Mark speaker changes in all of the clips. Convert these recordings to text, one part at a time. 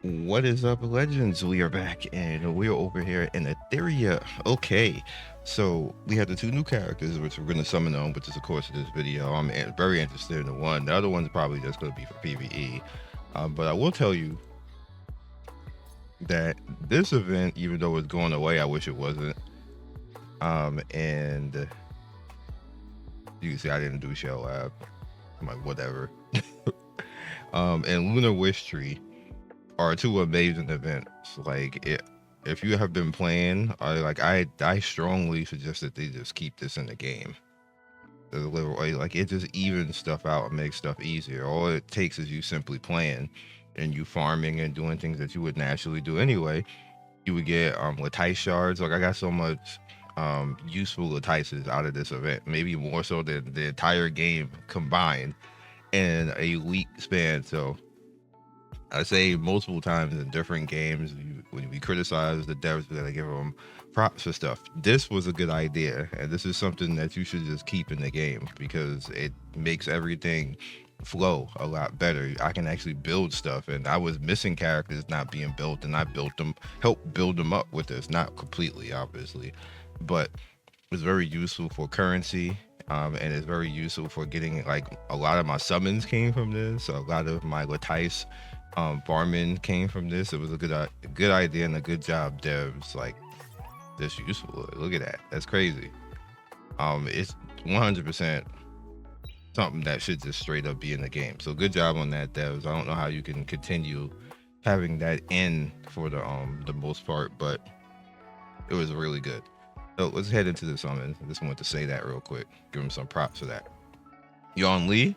Speaker 1: What is up, legends? We are back and we're over here in Etheria. Okay, so we have the two new characters which we're going to summon on, which is of course this video. I'm very interested in the one. The other one's probably just going to be for PvE. But I will tell you that this event, even though it's going away, I wish it wasn't. And you can see I didn't do Shell Lab. I'm like, whatever. And Lunar Wish Tree are two amazing events. If you have been playing, I strongly suggest that they just keep this in the game. It just evens stuff out and makes stuff easier. All it takes is you simply playing and you farming and doing things that you would naturally do anyway. You would get Latice shards. Like, I got so much useful Latices out of this event, maybe more so than the entire game combined in a week span. So I say multiple times in different games, when we criticize the devs, we gotta give them props for stuff. This was a good idea, and this is something that you should just keep in the game because it makes everything flow a lot better. I can actually build stuff, and I was missing characters not being built, and I built them, helped build them up with this. Not completely, obviously, but it's very useful for currency. And it's very useful for getting, like, a lot of my summons came from this. A lot of my Latice farming came from this. It was a good idea and a good job, devs. Like, this useful. Look at that. That's crazy. It's 100% something that should just straight up be in the game. So good job on that, devs. I don't know how you can continue having that in for the most part, but it was really good. So let's head into the summons. I just wanted to say that real quick. Give him some props for that. Yonli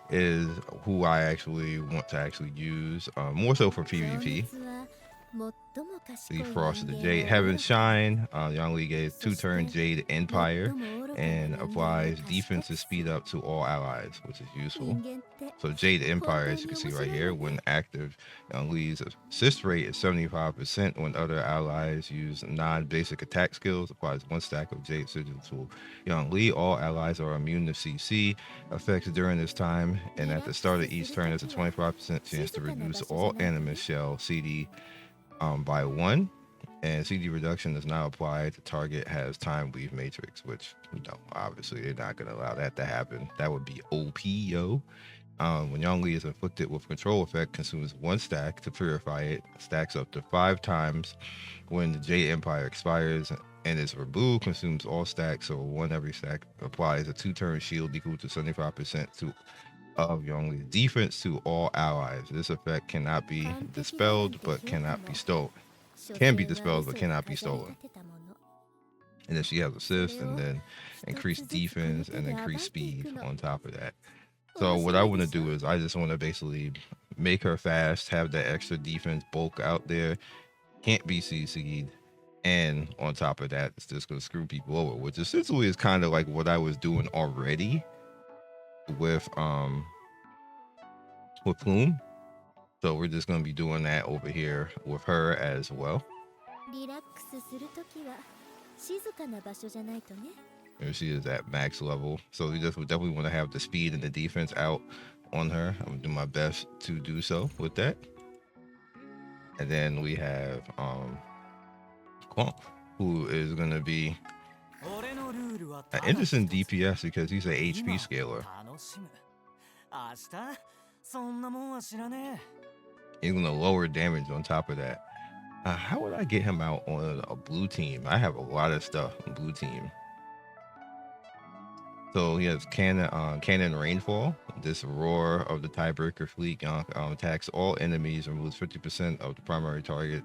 Speaker 1: is who I actually want to use, more so for PvP. The Frost of the Jade Heaven Shine. Yonli gets 2-turn Jade Empire and applies defense and speed up to all allies, which is useful. So Jade Empire, as you can see right here, when active, Yonli's assist rate is 75% when other allies use non-basic attack skills. Applies 1 stack of Jade Sigil to Yonli. All allies are immune to CC effects during this time, and at the start of each turn, there's a 25% chance to reduce all Animus shell CD by 1, and CD reduction does not apply. The target has time weave matrix, which, obviously they're not going to allow that to happen. That would be OP, yo. When Yonli is inflicted with control effect, consumes 1 stack to purify it, stacks up to 5 times. When the Jade Empire expires and is removed, consumes all stacks, so 1 every stack. Applies a 2-turn shield equal to 75% of Yonli's defense to all allies. This effect cannot be dispelled but cannot be stolen. Can be dispelled but cannot be stolen. And then she has assist, and then increased defense and increased speed on top of that. So what I want to do is I just want to basically make her fast, have that extra defense bulk out there, can't be CC'd, and on top of that, it's just going to screw people over, which essentially is kind of like what I was doing already with Plume. So we're just going to be doing that over here with her as well. Here she is at max level, so we definitely want to have the speed and the defense out on her. I'm gonna do my best to do so with that. And then we have Quank, who is going to be an interesting DPS because he's an HP scaler. He's going to lower damage on top of that. How would I get him out on a blue team? I have a lot of stuff on blue team. So he has Cannon Rainfall. This Roar of the Tiebreaker fleet attacks all enemies, removes 50% of the primary target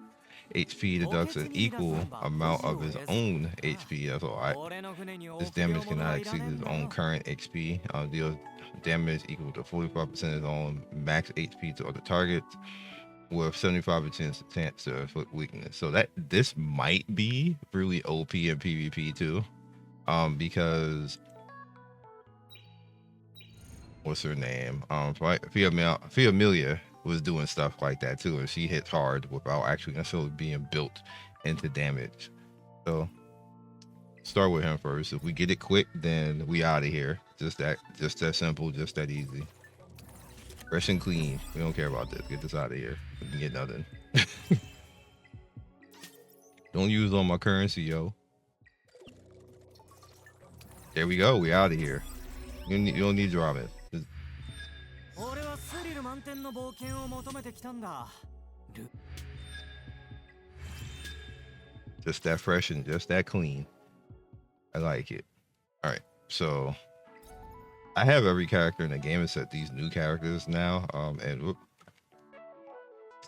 Speaker 1: HP, deducts an equal amount of his own HP. That's a lot. This damage cannot exceed his own current HP. Deals damage equal to 45% of his own max HP to other targets, with 75% chance to inflict weakness. So this might be really OP in PvP too, because what's her name? Fiamelia was doing stuff like that too, and she hits hard without actually necessarily being built into damage. So start with him first. If we get it quick, then we out of here. Just that simple, just that easy. Fresh and clean. We don't care about this. Get this out of here. We can get nothing. Don't use all my currency, yo. There we go. We out of here. You don't need drama. Just that fresh and just that clean. I like it. All right. So I have every character in the game except these new characters now. And whoop,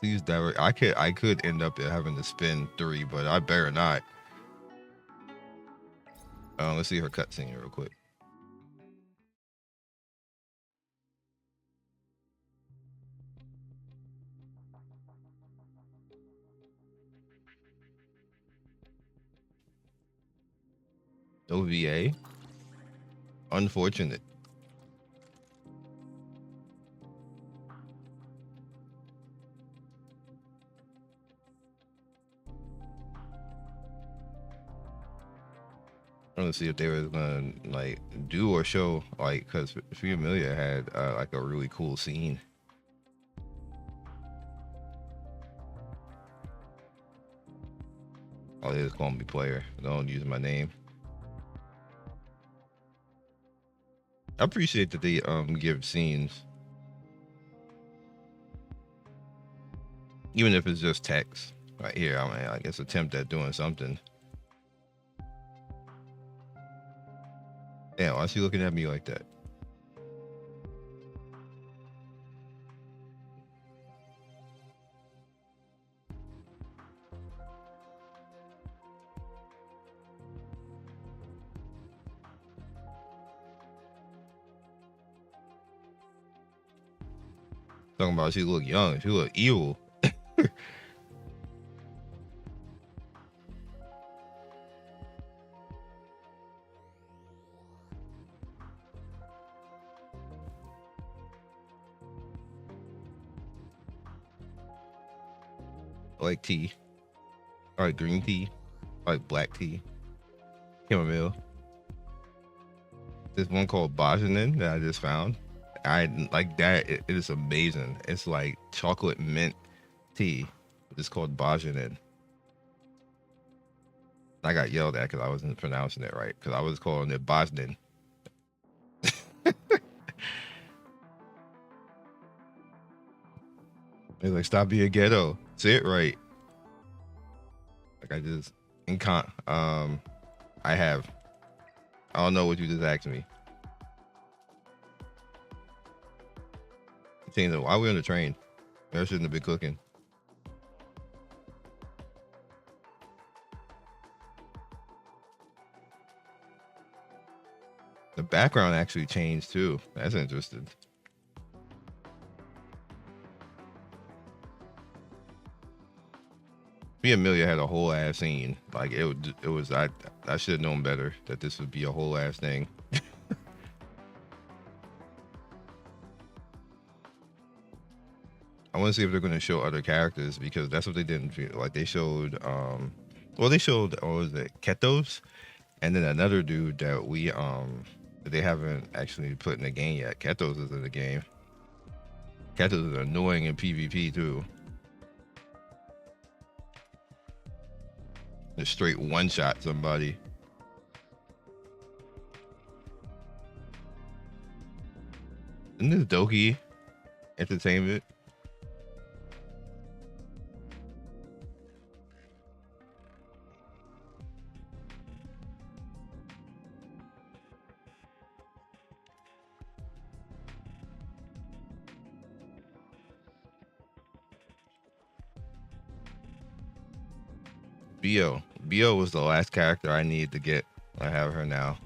Speaker 1: these direct. I could end up having to spin 3, but I better not. Let's see her cutscene real quick. No VA. Unfortunate. I want to see if they were gonna like do or show like, because Amelia had like a really cool scene. Oh, they just call me player. Don't use my name. I appreciate that they give scenes, even if it's just text. Right here, I mean, I guess attempt at doing something. Damn, why is she looking at me like that? Talking about she look young, she look evil. I like tea. I like green tea. I like black tea. Chamomile. There's one called Bajanin that I just found. I like that. It is amazing. It's like chocolate mint tea. It's called Bajanin. I got yelled at because I wasn't pronouncing it right, because I was calling it Bajanin. It's like, stop being ghetto. Say it right. Like I just I have. I don't know what you just asked me. Tina, why are we on the train? I shouldn't have been cooking. The background actually changed too. That's interesting. Amelia had a whole ass scene. Like it was. I should have known better that this would be a whole ass thing. I want to see if they're going to show other characters, because that's what they didn't feel like. They showed well, they showed, what was it, Ketos, and then another dude that we that they haven't actually put in the game yet. Ketos is in the game. Ketos is annoying in PvP too. Just straight one shot somebody. Isn't this Doki Entertainment? Bio was the last character I needed to get. I have her now.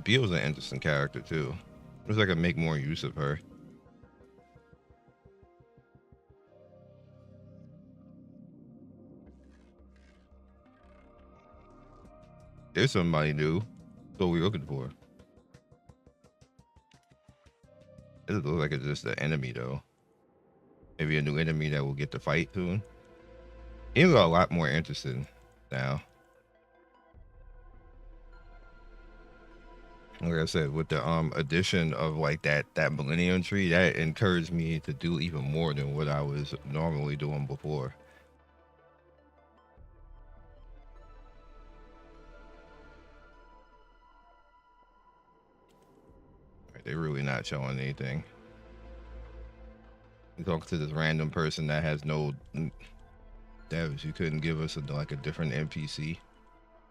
Speaker 1: Bio's an interesting character too. I wish I could make more use of her. There's somebody new. That's what we're looking for. It looks like it's just an enemy though. Maybe a new enemy that will get to fight soon. It got a lot more interesting now. Like I said, with the addition of like that Millennium Tree, that encouraged me to do even more than what I was normally doing before. Right, they're really not showing anything. You talk to this random person that has no devs. You couldn't give us like a different NPC.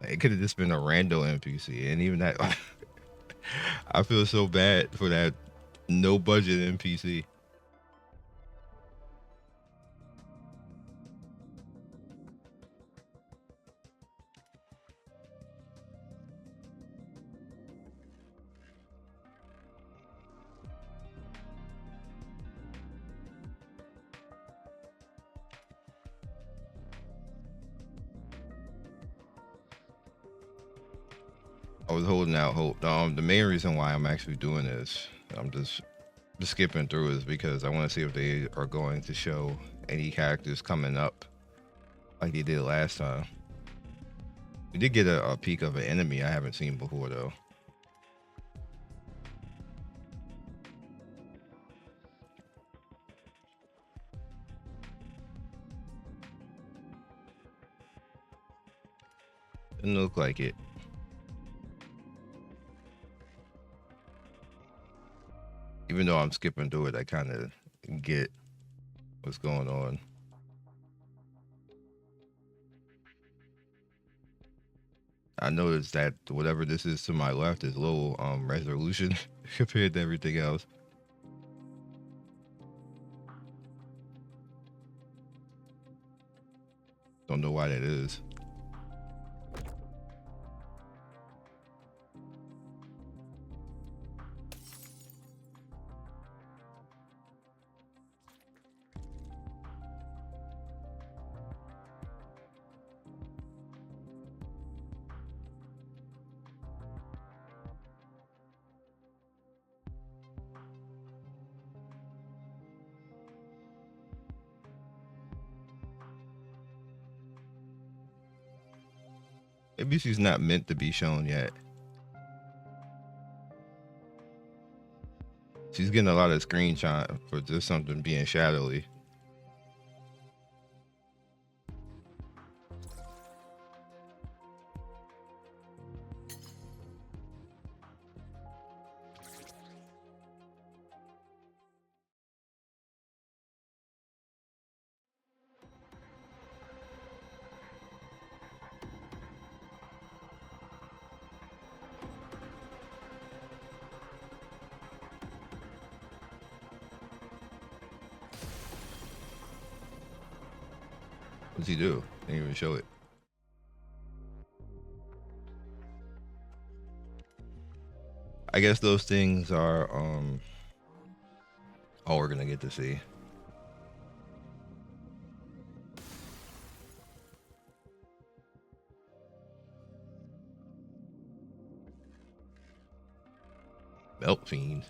Speaker 1: Like, it could have just been a rando NPC, and even that, I feel so bad for that no budget NPC. I was holding out hope. The main reason why I'm actually doing this, I'm just skipping through, is because I want to see if they are going to show any characters coming up like they did last time. We did get a peek of an enemy I haven't seen before though. Didn't look like it. Even though I'm skipping through it, I kind of get what's going on. I noticed that whatever this is to my left is low resolution compared to everything else. Don't know why that is. Maybe she's not meant to be shown yet. She's getting a lot of screenshot for just something being shadowy. What's he do? Didn't even show it. I guess those things are all we're gonna get to see. Melt fiends.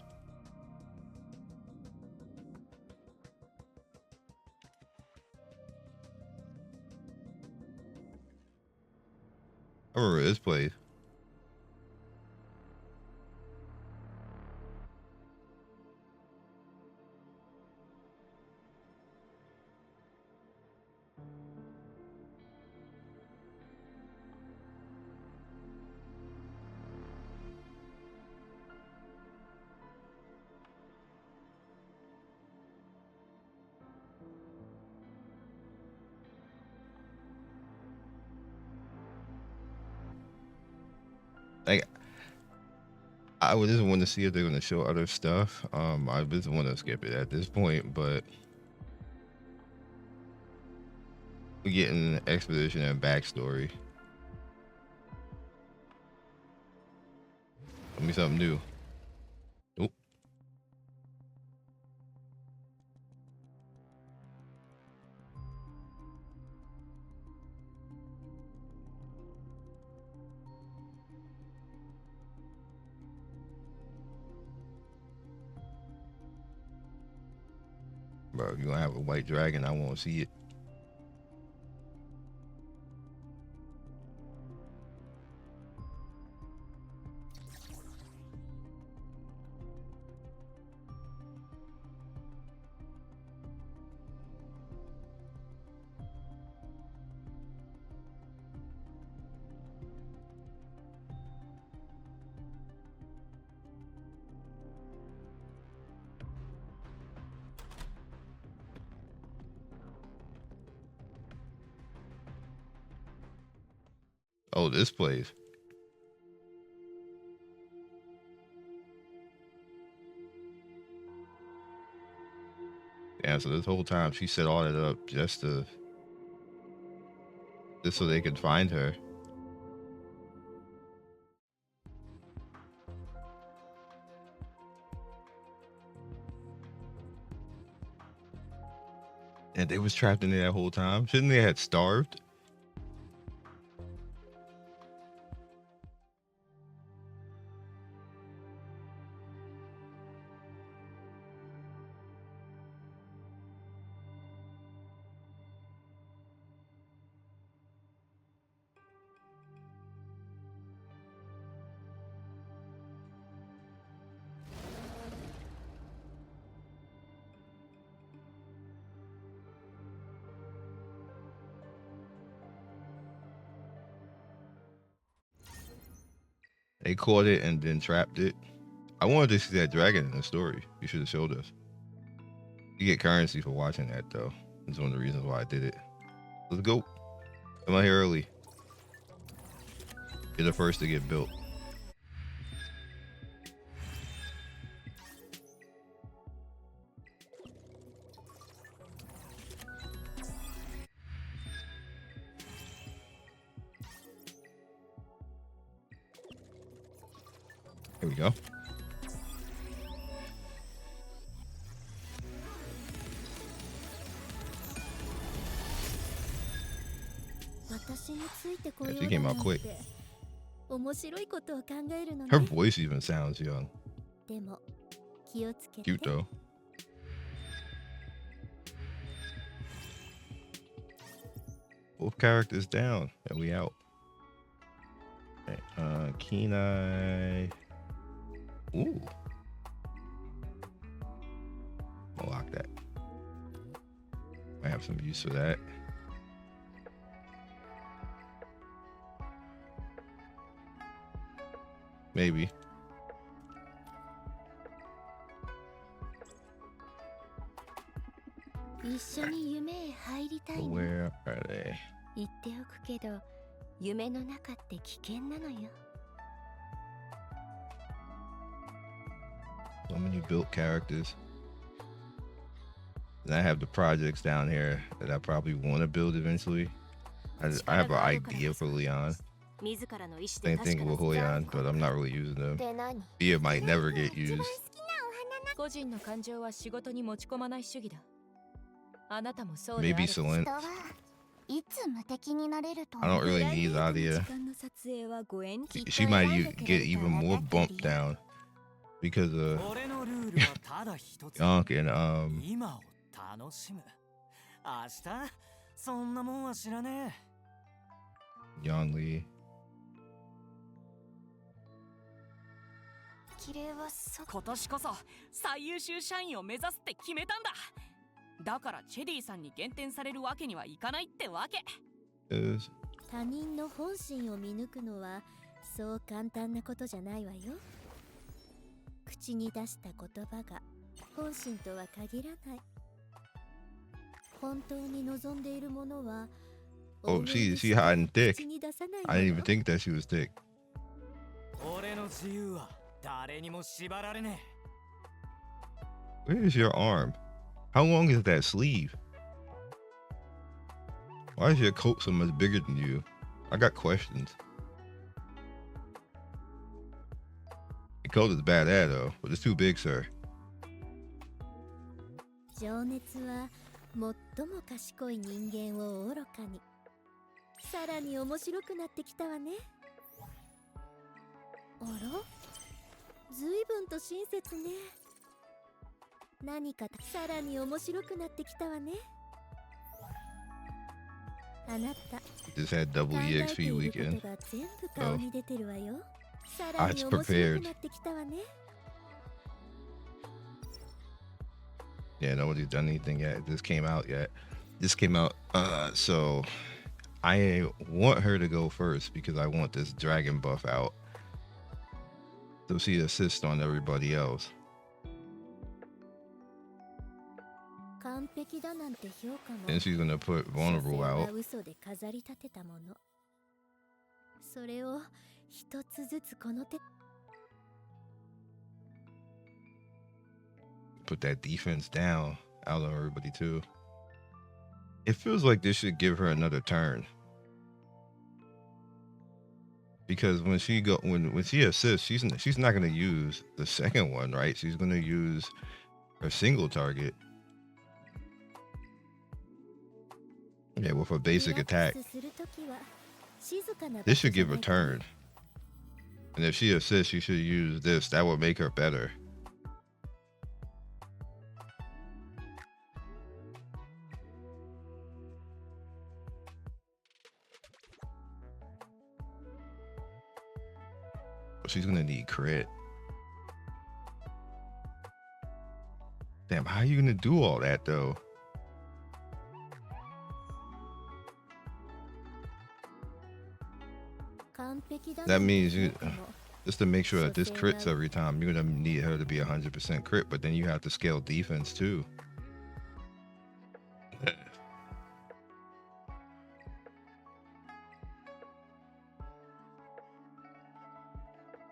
Speaker 1: I remember this place. Like, I would just want to see if they're going to show other stuff. I just want to skip it at this point, but we're getting exposition and backstory. Tell me something new. Nope. Bro, if you gonna have a white dragon, I won't see it. Oh, this place. Yeah, so this whole time she set all that up just so they could find her. And they was trapped in there that whole time. Shouldn't they have starved? They caught it and then trapped it. I wanted to see that dragon in the story. You should have showed us. You get currency for watching that, though. That's one of the reasons why I did it. Let's go. Come out here early. You're the first to get built. Here we go. Yeah, she came out quick. Her voice even sounds young. Cute though. Both characters down and we out. Okay, Kenai. Ooh. I'll lock that. I have some use for that. Maybe. Where are they? So many built characters. And I have the projects down here that I probably want to build eventually. I have an idea for Leon. Same thing with Hoyan, but I'm not really using them. It might never get used. Maybe Silent. I don't really need Zadia. She might get even more bumped down because of Gianc and Yang Lee.
Speaker 2: 今年こそ最優秀社員を目指すって決めたんだ。だからチェディさんに減点されるわけにはいかないってわけ。
Speaker 3: 他人の本心を見抜くのはそう簡単なことじゃないわよ。口に出した言葉が本心とは限らない。本当に望んでいるものは。
Speaker 1: Oh, she hiding thick. I didn't even think that she was thick. Where is your arm? How long is that sleeve? Why is your coat so much bigger than you? I got questions. Your coat is badass though, but it's too big, sir.
Speaker 3: 情熱は最も賢い人間を愚かに。さらに面白くなってきたわね。あら、ずいぶんと親切ね。何かさらに面白くなってきたわね。あなた
Speaker 1: Just had
Speaker 3: 考
Speaker 1: double
Speaker 3: えて
Speaker 1: EXP
Speaker 3: いること
Speaker 1: weekend.
Speaker 3: が全部顔に出てるわよ。さ
Speaker 1: I
Speaker 3: らに
Speaker 1: was
Speaker 3: 面白く
Speaker 1: prepared.
Speaker 3: なってきたわね。
Speaker 1: Yeah, nobody's done anything yet. This came out yet. This came out. So I want her to go first because I want this dragon buff out. So she assists on everybody else.
Speaker 3: 完璧だなんて評価も
Speaker 1: And she's gonna put
Speaker 3: 所詮
Speaker 1: vulnerable
Speaker 3: は
Speaker 1: out.
Speaker 3: 嘘で飾り立てたもの。それを一つずつこの手
Speaker 1: Put that defense down out on everybody too. It feels like this should give her another turn. Because when she assists, she's not gonna use the second one, right? She's gonna use her single target. Yeah, with a basic attack.
Speaker 3: リラックスするときは静かな場
Speaker 1: This
Speaker 3: 所
Speaker 1: should
Speaker 3: じゃ
Speaker 1: give
Speaker 3: な
Speaker 1: a
Speaker 3: いとね。
Speaker 1: turn. And if she assists, she should use this. That would make her better. She's gonna need crit. Damn, how are you gonna do all that though? That means you just to make sure that this crits every time, you're gonna need her to be 100% crit, but then you have to scale defense too.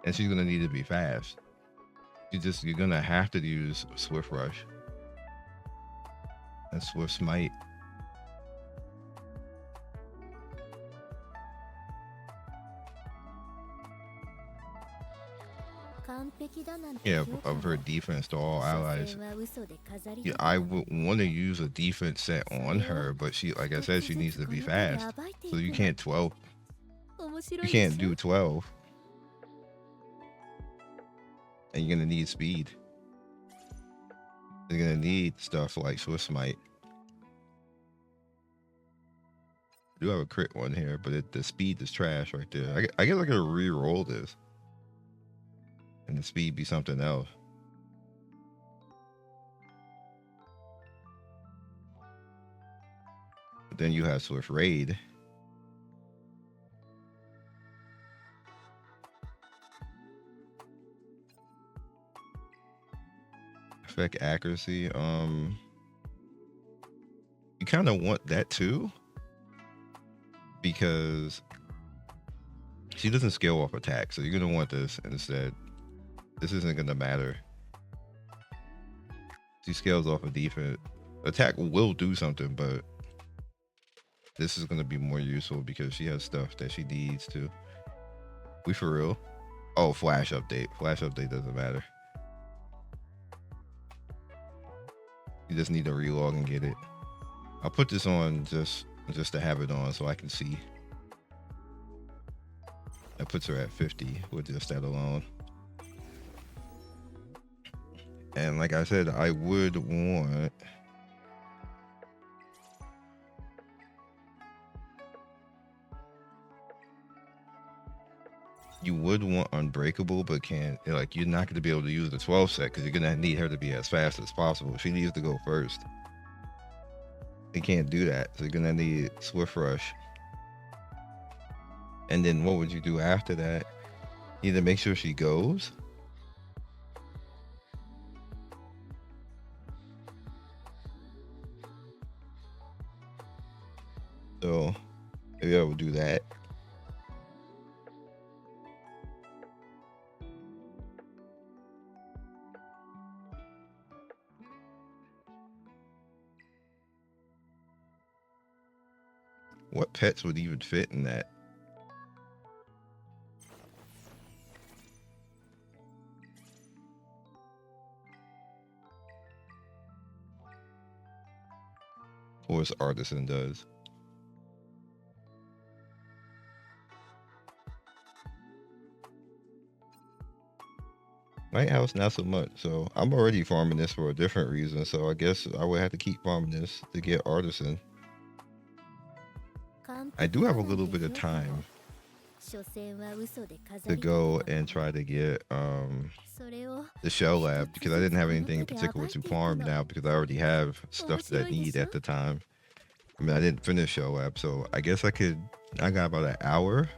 Speaker 1: And she's gonna need to be fast. You're gonna have to use Swift Rush and Swift Smite. Yeah, of her defense to all allies. Yeah, I would want to use a defense set on her, but she, like I said, she needs to be fast. So you can't 12. You can't do 12. And you're gonna need speed. You're gonna need stuff like Swift Smite. I do have a crit one here, but the speed is trash right there. I guess I could re-roll this. And the speed be something else. But then you have Swift Raid. Effect accuracy. You kind of want that too, because she doesn't scale off attack, so you're gonna want this instead. This isn't gonna matter. She scales off of defense. Attack will do something, but this is gonna be more useful because she has stuff that she needs to. We for real? Oh, flash update. Flash update doesn't matter. You just need to relog and get it. I'll put this on just to have it on so I can see. That puts her at 50 with just that alone. And like I said, I would want Unbreakable, but like you're not going to be able to use the 12 set because you're going to need her to be as fast as possible. She needs to go first. You can't do that, so you're going to need Swift Rush. And then what would you do after that? Either make sure she goes, so maybe I would do that. What pets would even fit in that? Of course, Artisan does. Lighthouse, not so much. So I'm already farming this for a different reason. So I guess I would have to keep farming this to get artisan. I do have a little bit of time to go and try to get the shell lab, because I didn't have anything in particular to farm now, because I already have stuff that I need at the time. I mean, I didn't finish shell lab, so I guess I got about an hour.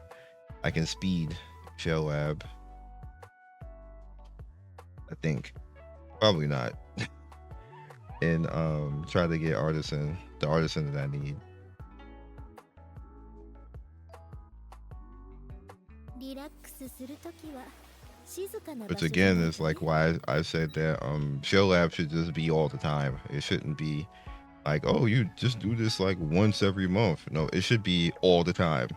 Speaker 1: I can speed shell lab, I think. Probably not. And try to get the artisan that I need. Which again is like why I said that shell lab should just be all the time. It shouldn't be like, oh, you just do this like once every month. No, it should be all the time.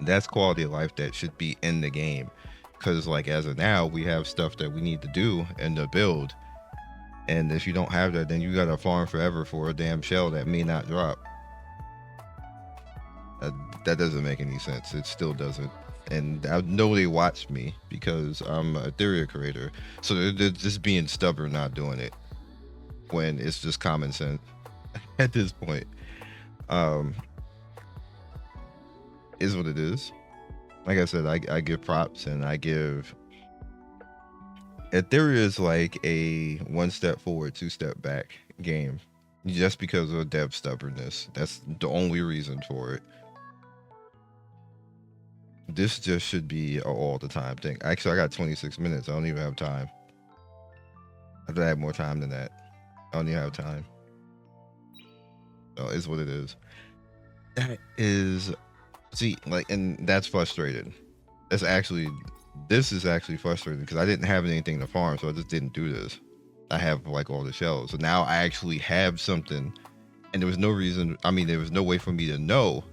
Speaker 1: That's quality of life that should be in the game. Because like as of now, we have stuff that we need to do in the build. And if you don't have that, then you gotta farm forever for a damn shell that may not drop. That doesn't make any sense. It still doesn't. And I know they watch me because I'm an Etheria creator. So they're just being stubborn, not doing it. When it's just common sense at this point. Is what it is. Like I said, I give props, and I give Etheria is like a 1 step forward, 2 step back game, just because of dev stubbornness. That's the only reason for it. This just should be an all the time thing. Actually, I got 26 minutes. I don't even have time. I have to have more time than that. I don't even have time. So it's what it is. That is, see, like, and that's frustrating. This is actually frustrating because I didn't have anything to farm, so I just didn't do this. I have like all the shells, so now I actually have something, and there was no reason. I mean, there was no way for me to know,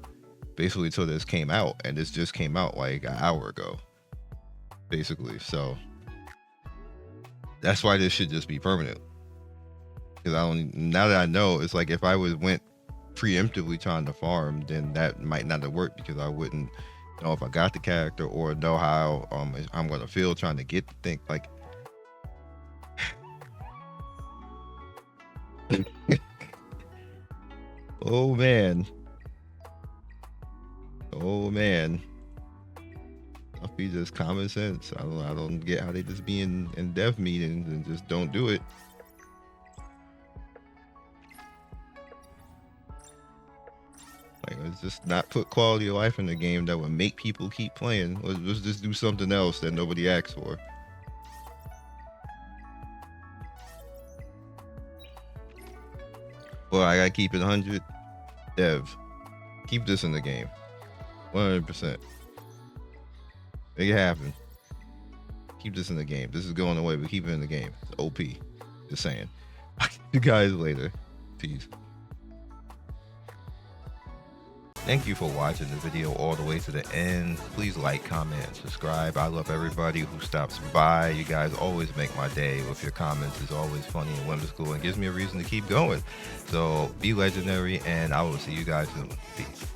Speaker 1: basically, until this came out, and this just came out like an hour ago, basically. So that's why this should just be permanent. Because now that I know, it's like if I went preemptively trying to farm, then that might not have worked, because I wouldn't know if I got the character or know how I'm gonna feel trying to get the thing. Like, oh man, I'll be just common sense. I don't get how they just be in dev meetings and just don't do it. Like, let's just not put quality of life in the game that would make people keep playing. Let's just do something else that nobody asks for. Well, I gotta keep it 100. Dev, keep this in the game. 100%. Make it happen. Keep this in the game. This is going away, but keep it in the game. It's OP. Just saying. I'll see you guys later. Peace. Thank you for watching the video all the way to the end. Please like, comment, and subscribe. I love everybody who stops by. You guys always make my day with your comments. It's always funny and whimsical and gives me a reason to keep going. So be legendary, and I will see you guys soon. Peace.